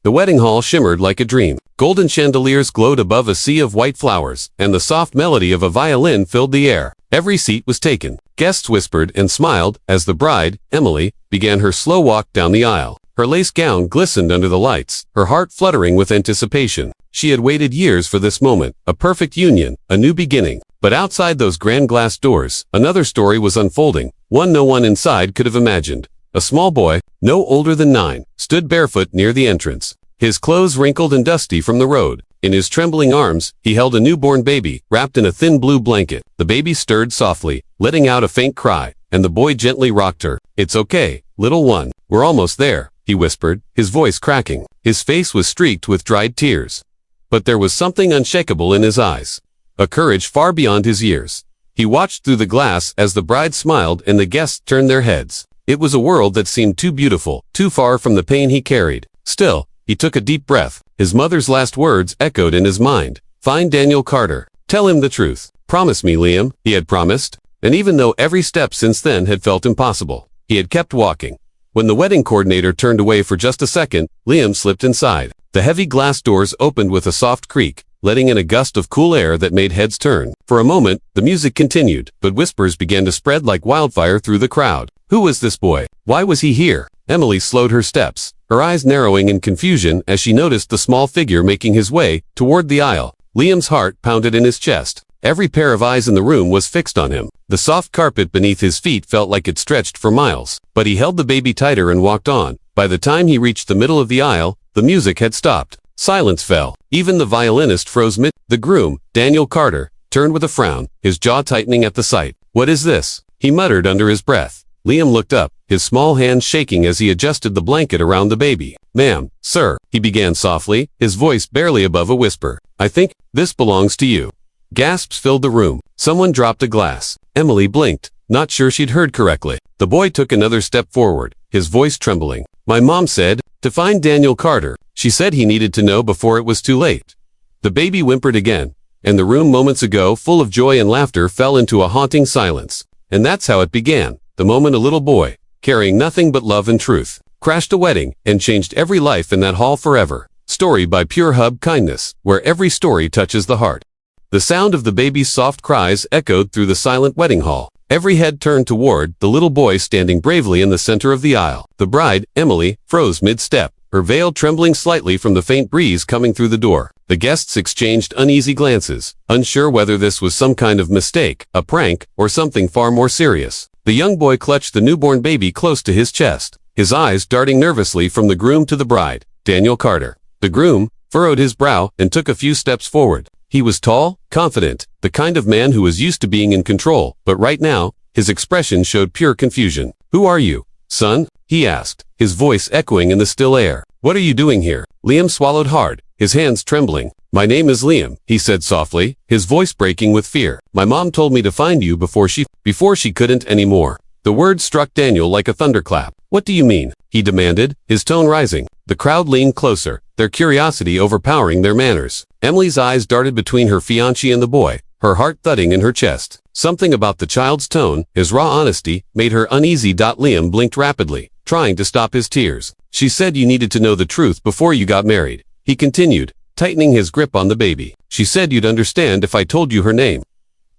The wedding hall shimmered like a dream. Golden chandeliers glowed above a sea of white flowers, and the soft melody of a violin filled the air. Every seat was taken. Guests whispered and smiled as the bride, Emily, began her slow walk down the aisle. Her lace gown glistened under the lights, her heart fluttering with anticipation. She had waited years for this moment, a perfect union, a new beginning. But outside those grand glass doors, another story was unfolding, one no one inside could have imagined. A small boy, no older than 9, stood barefoot near the entrance. His clothes wrinkled and dusty from the road. In his trembling arms, he held a newborn baby, wrapped in a thin blue blanket. The baby stirred softly, letting out a faint cry, and the boy gently rocked her. "It's okay, little one. We're almost there," he whispered, his voice cracking. His face was streaked with dried tears. But there was something unshakable in his eyes, a courage far beyond his years. He watched through the glass as the bride smiled and the guests turned their heads. It was a world that seemed too beautiful, too far from the pain he carried. Still, he took a deep breath. His mother's last words echoed in his mind. "Find Daniel Carter. Tell him the truth. Promise me, Liam," he had promised. And even though every step since then had felt impossible, he had kept walking. When the wedding coordinator turned away for just a second, Liam slipped inside. The heavy glass doors opened with a soft creak, letting in a gust of cool air that made heads turn. For a moment, the music continued, but whispers began to spread like wildfire through the crowd. Who was this boy? Why was he here? Emily slowed her steps, her eyes narrowing in confusion as she noticed the small figure making his way toward the aisle. Liam's heart pounded in his chest. Every pair of eyes in the room was fixed on him. The soft carpet beneath his feet felt like it stretched for miles, but he held the baby tighter and walked on. By the time he reached the middle of the aisle, the music had stopped. Silence fell. Even the violinist froze mid. The groom, Daniel Carter, turned with a frown, his jaw tightening at the sight. "What is this?" he muttered under his breath. Liam looked up, his small hands shaking as he adjusted the blanket around the baby. "Ma'am, sir," he began softly, his voice barely above a whisper. "I think this belongs to you." Gasps filled the room. Someone dropped a glass. Emily blinked, not sure she'd heard correctly. The boy took another step forward, his voice trembling. "My mom said to find Daniel Carter. She said he needed to know before it was too late." The baby whimpered again, and the room moments ago full of joy and laughter fell into a haunting silence. And that's how it began. The moment a little boy, carrying nothing but love and truth, crashed a wedding and changed every life in that hall forever. Story by PureHubKindness, where every story touches the heart. The sound of the baby's soft cries echoed through the silent wedding hall. Every head turned toward the little boy standing bravely in the center of the aisle. The bride, Emily, froze mid-step, her veil trembling slightly from the faint breeze coming through the door. The guests exchanged uneasy glances, unsure whether this was some kind of mistake, a prank, or something far more serious. The young boy clutched the newborn baby close to his chest, his eyes darting nervously from the groom to the bride, Daniel Carter. The groom furrowed his brow and took a few steps forward. He was tall, confident, the kind of man who was used to being in control, but right now, his expression showed pure confusion. "Who are you, son?" he asked, his voice echoing in the still air. "What are you doing here?" Liam swallowed hard, his hands trembling. "My name is Liam," he said softly, his voice breaking with fear. "My mom told me to find you before she couldn't anymore." The words struck Daniel like a thunderclap. "What do you mean?" he demanded, his tone rising. The crowd leaned closer, their curiosity overpowering their manners. Emily's eyes darted between her fiancé and the boy, her heart thudding in her chest. Something about the child's tone, his raw honesty, made her uneasy. Liam blinked rapidly, trying to stop his tears. "She said you needed to know the truth before you got married," he continued, tightening his grip on the baby. "She said you'd understand if I told you her name."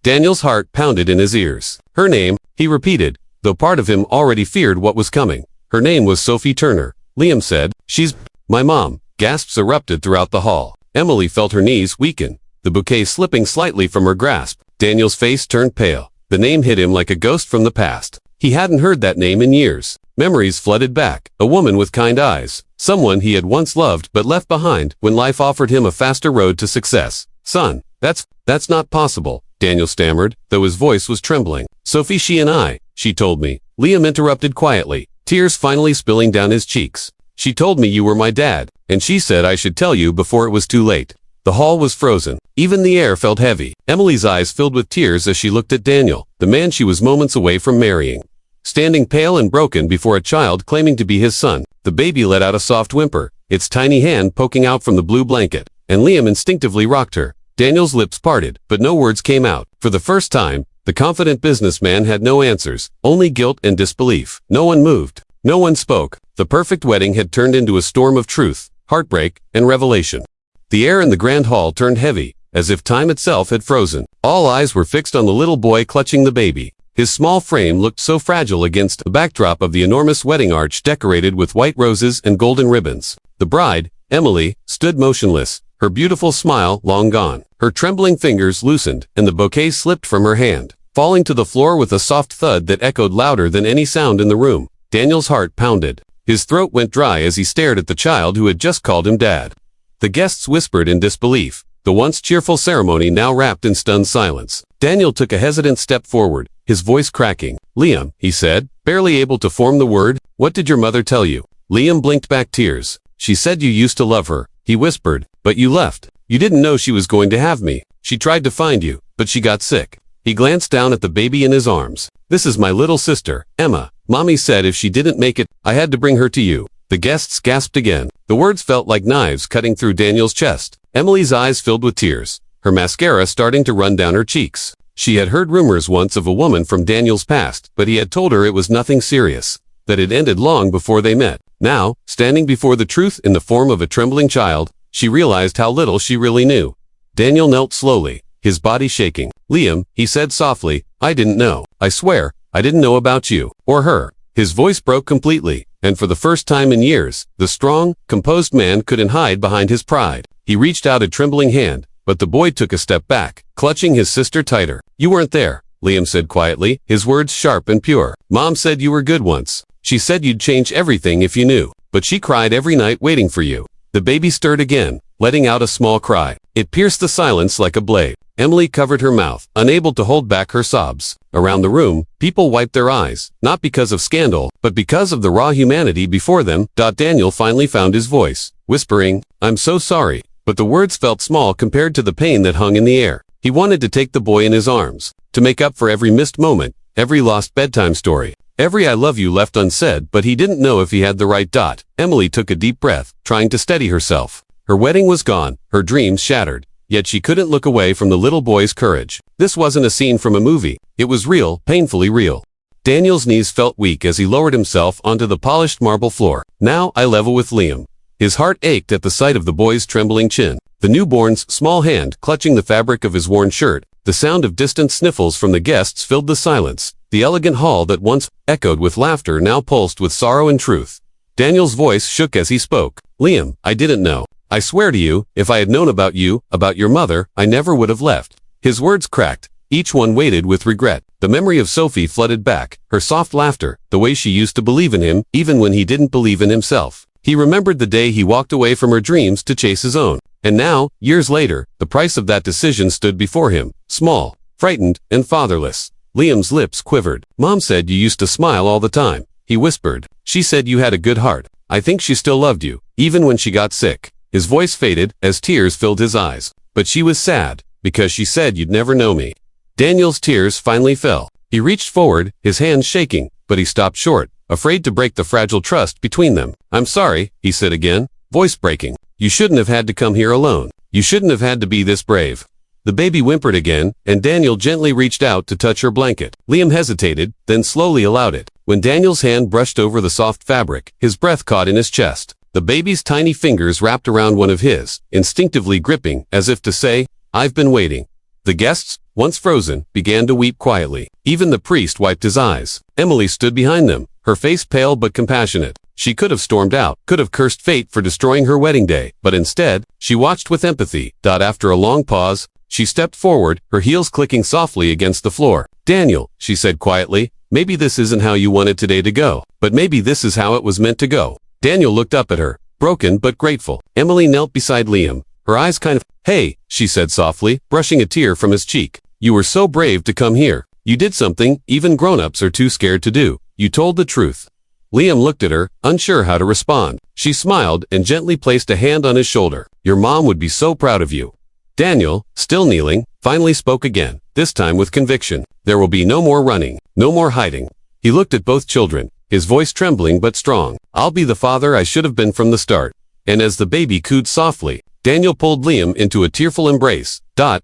Daniel's heart pounded in his ears. "Her name," he repeated, though part of him already feared what was coming. "Her name was Sophie Turner," Liam said. "She's my mom." Gasps erupted throughout the hall. Emily felt her knees weaken, the bouquet slipping slightly from her grasp. Daniel's face turned pale. The name hit him like a ghost from the past. He hadn't heard that name in years. Memories flooded back. A woman with kind eyes. Someone he had once loved but left behind when life offered him a faster road to success. "Son, that's not possible," Daniel stammered, though his voice was trembling. "Sophie, she told me." Liam interrupted quietly, tears finally spilling down his cheeks. "She told me you were my dad, and she said I should tell you before it was too late." The hall was frozen. Even the air felt heavy. Emily's eyes filled with tears as she looked at Daniel, the man she was moments away from marrying. Standing pale and broken before a child claiming to be his son, the baby let out a soft whimper, its tiny hand poking out from the blue blanket, and Liam instinctively rocked her. Daniel's lips parted, but no words came out. For the first time, the confident businessman had no answers, only guilt and disbelief. No one moved. No one spoke. The perfect wedding had turned into a storm of truth, heartbreak, and revelation. The air in the grand hall turned heavy, as if time itself had frozen. All eyes were fixed on the little boy clutching the baby. His small frame looked so fragile against the backdrop of the enormous wedding arch decorated with white roses and golden ribbons. The bride, Emily, stood motionless, her beautiful smile long gone. Her trembling fingers loosened, and the bouquet slipped from her hand, falling to the floor with a soft thud that echoed louder than any sound in the room. Daniel's heart pounded. His throat went dry as he stared at the child who had just called him Dad. The guests whispered in disbelief, the once cheerful ceremony now wrapped in stunned silence. Daniel took a hesitant step forward, his voice cracking. "Liam," he said, barely able to form the word, "what did your mother tell you?" Liam blinked back tears. "She said you used to love her," he whispered, "but you left. You didn't know she was going to have me. She tried to find you, but she got sick." He glanced down at the baby in his arms. "This is my little sister, Emma. Mommy said if she didn't make it, I had to bring her to you." The guests gasped again. The words felt like knives cutting through Daniel's chest. Emily's eyes filled with tears, her mascara starting to run down her cheeks. She had heard rumors once of a woman from Daniel's past, but he had told her it was nothing serious, that it ended long before they met. Now, standing before the truth in the form of a trembling child, she realized how little she really knew. Daniel knelt slowly, his body shaking. "Liam," he said softly, "I didn't know. I swear, I didn't know about you, or her." His voice broke completely, and for the first time in years, the strong, composed man couldn't hide behind his pride. He reached out a trembling hand, but the boy took a step back, clutching his sister tighter. "You weren't there," Liam said quietly, his words sharp and pure. "Mom said you were good once. She said you'd change everything if you knew, but she cried every night waiting for you." The baby stirred again, letting out a small cry. It pierced the silence like a blade. Emily covered her mouth, unable to hold back her sobs. Around the room, people wiped their eyes, not because of scandal, but because of the raw humanity before them. Daniel finally found his voice, whispering, "I'm so sorry," but the words felt small compared to the pain that hung in the air. He wanted to take the boy in his arms, to make up for every missed moment, every lost bedtime story, every "I love you" left unsaid, but he didn't know if he had the right. Emily took a deep breath, trying to steady herself. Her wedding was gone, her dreams shattered, yet she couldn't look away from the little boy's courage. This wasn't a scene from a movie. It was real, painfully real. Daniel's knees felt weak as he lowered himself onto the polished marble floor. Now, eye level with Liam. His heart ached at the sight of the boy's trembling chin, the newborn's small hand clutching the fabric of his worn shirt. The sound of distant sniffles from the guests filled the silence. The elegant hall that once echoed with laughter now pulsed with sorrow and truth. Daniel's voice shook as he spoke. "Liam, I didn't know. I swear to you, if I had known about you, about your mother, I never would have left." His words cracked, each one weighted with regret. The memory of Sophie flooded back, her soft laughter, the way she used to believe in him, even when he didn't believe in himself. He remembered the day he walked away from her dreams to chase his own. And now, years later, the price of that decision stood before him, small, frightened, and fatherless. Liam's lips quivered. "Mom said you used to smile all the time," he whispered. "She said you had a good heart. I think she still loved you, even when she got sick." His voice faded as tears filled his eyes. "But she was sad, because she said you'd never know me." Daniel's tears finally fell. He reached forward, his hands shaking, but he stopped short, afraid to break the fragile trust between them. "I'm sorry," he said again, voice breaking. "You shouldn't have had to come here alone. You shouldn't have had to be this brave." The baby whimpered again, and Daniel gently reached out to touch her blanket. Liam hesitated, then slowly allowed it. When Daniel's hand brushed over the soft fabric, his breath caught in his chest. The baby's tiny fingers wrapped around one of his, instinctively gripping, as if to say, "I've been waiting." The guests, once frozen, began to weep quietly. Even the priest wiped his eyes. Emily stood behind them, her face pale but compassionate. She could have stormed out, could have cursed fate for destroying her wedding day, but instead, she watched with empathy. After a long pause, she stepped forward, her heels clicking softly against the floor. "Daniel," she said quietly, "maybe this isn't how you wanted today to go, but maybe this is how it was meant to go." Daniel looked up at her, broken but grateful. Emily knelt beside Liam, her eyes kind of, "Hey," she said softly, brushing a tear from his cheek. "You were so brave to come here. You did something even grown-ups are too scared to do. You told the truth." Liam looked at her, unsure how to respond. She smiled and gently placed a hand on his shoulder. "Your mom would be so proud of you." Daniel, still kneeling, finally spoke again, this time with conviction. "There will be no more running, no more hiding." He looked at both children, his voice trembling but strong. "I'll be the father I should have been from the start." And as the baby cooed softly, Daniel pulled Liam into a tearful embrace.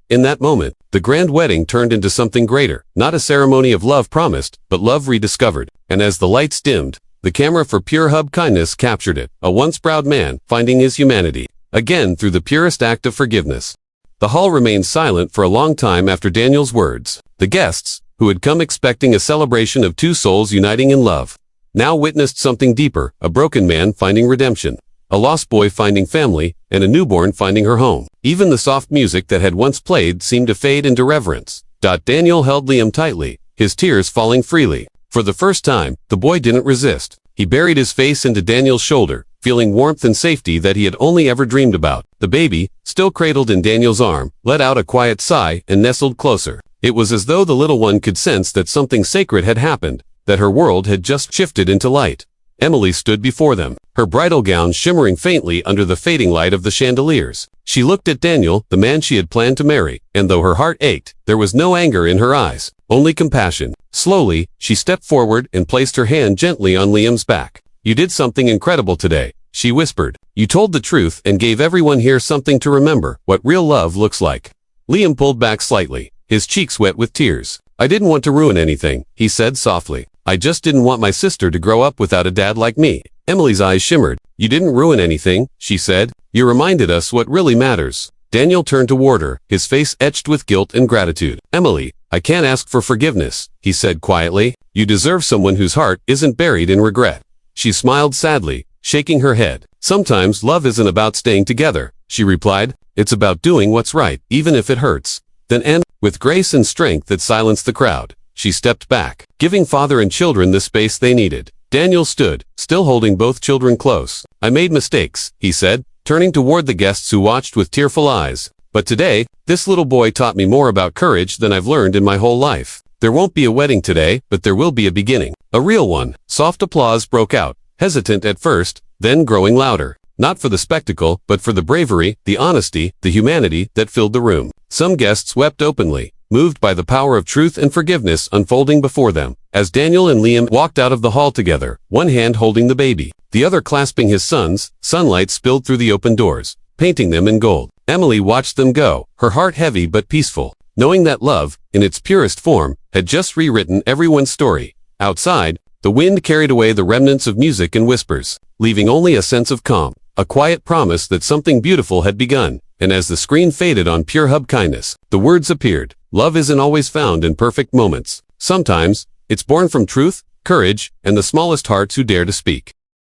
In that moment, the grand wedding turned into something greater, not a ceremony of love promised, but love rediscovered. And as the lights dimmed, The camera for PureHubKindness captured it, a once proud man finding his humanity again through the purest act of forgiveness. The hall remained silent for a long time after Daniel's words. The guests, who had come expecting a celebration of two souls uniting in love, now witnessed something deeper, a broken man finding redemption, a lost boy finding family, and a newborn finding her home. Even the soft music that had once played seemed to fade into reverence. Daniel held Liam tightly, his tears falling freely. For the first time, the boy didn't resist. He buried his face into Daniel's shoulder, feeling warmth and safety that he had only ever dreamed about. The baby, still cradled in Daniel's arm, let out a quiet sigh and nestled closer. It was as though the little one could sense that something sacred had happened, that her world had just shifted into light. Emily stood before them, her bridal gown shimmering faintly under the fading light of the chandeliers. She looked at Daniel, the man she had planned to marry, and though her heart ached, there was no anger in her eyes, only compassion. Slowly, she stepped forward and placed her hand gently on Liam's back. "You did something incredible today," she whispered. "You told the truth and gave everyone here something to remember, what real love looks like." Liam pulled back slightly, his cheeks wet with tears. "I didn't want to ruin anything," he said softly. "I just didn't want my sister to grow up without a dad like me." Emily's eyes shimmered. "You didn't ruin anything," she said. "You reminded us what really matters." Daniel turned toward her, his face etched with guilt and gratitude. "Emily, I can't ask for forgiveness," he said quietly. "You deserve someone whose heart isn't buried in regret." She smiled sadly, shaking her head. "Sometimes love isn't about staying together," she replied. "It's about doing what's right, even if it hurts." Then, with grace and strength that silenced the crowd, she stepped back, giving father and children the space they needed. Daniel stood, still holding both children close. "I made mistakes," he said, turning toward the guests who watched with tearful eyes. "But today, this little boy taught me more about courage than I've learned in my whole life. There won't be a wedding today, but there will be a beginning. A real one." Soft applause broke out, hesitant at first, then growing louder. Not for the spectacle, but for the bravery, the honesty, the humanity that filled the room. Some guests wept openly, moved by the power of truth and forgiveness unfolding before them. As Daniel and Liam walked out of the hall together, one hand holding the baby, the other clasping his sons, sunlight spilled through the open doors, painting them in gold. Emily watched them go, her heart heavy but peaceful, knowing that love, in its purest form, had just rewritten everyone's story. Outside, the wind carried away the remnants of music and whispers, leaving only a sense of calm, a quiet promise that something beautiful had begun. And as the screen faded on PureHubKindness, the words appeared. Love isn't always found in perfect moments. Sometimes, it's born from truth, courage, and the smallest hearts who dare to speak.